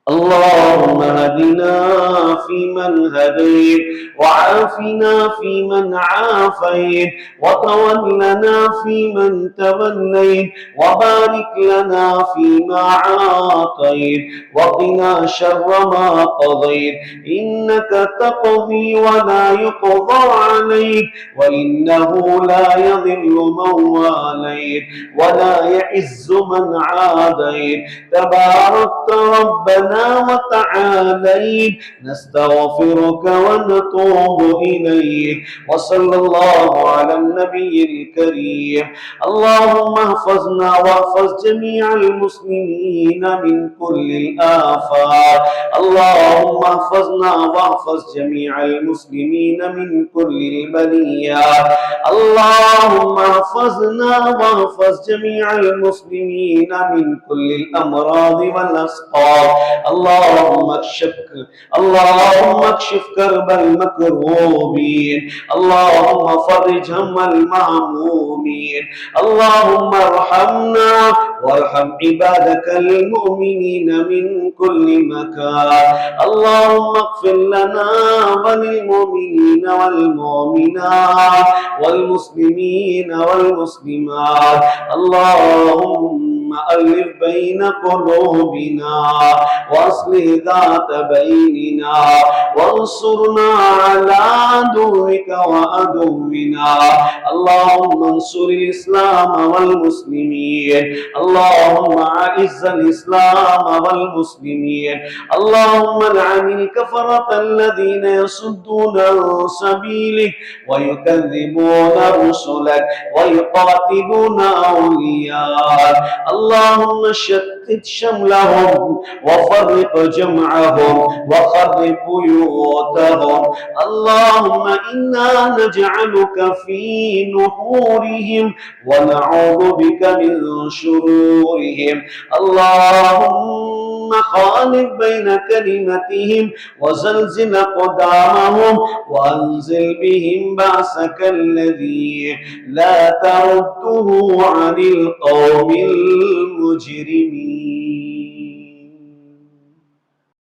اللهم اهدنا فيمن هديت، وعافنا فيمن عافيت، وتولنا فيمن توليت، وبارك لنا فيما أعطيت، وقنا شر ما قضيت، إنك تقضي ولا يقضى عليك، وإنه لا يضل من واليت ولا يعز من عاديت، تباركت ربنا وتعاليت. نستغفرك ونتوب إليك، وصلى الله على النبي الكريم. اللهم احفظنا واحفظ جميع المسلمين من كل الآفات. اللهم احفظنا واحفظ جميع المسلمين من كل البليات. اللهم احفظنا واحفظ جميع المسلمين من كل الأمراض والأسقام. اللهم اكشف كرب المكروبين. اللهم فرج هم المهمومين. اللهم ارحمنا وارحم عبادك المؤمنين من كل مكان. اللهم اغفر لنا وللمؤمنين والمؤمنات والمسلمين والمسلمات. اللهم ألف بين قلوبنا وأصلح ذات بيننا، وانصرنا على عدوك وعدونا. اللهم انصر الإسلام والمسلمين. اللهم أعز الإسلام والمسلمين. اللهم لعن الكفرة الذين يصدون عن سبيلك ويكذبون رسلك ويقاتلون أولياءك. اللهم شتت شملهم وفرق جمعهم وخرب بيوتهم. اللهم إنا نجعلك في نحورهم ونعوذ بك من شرورهم. اللهم خالف بين كلمتهم وزلزل أقدامهم وأنزل بهم بأسك الذي لا ترده عن القوم المجرمين.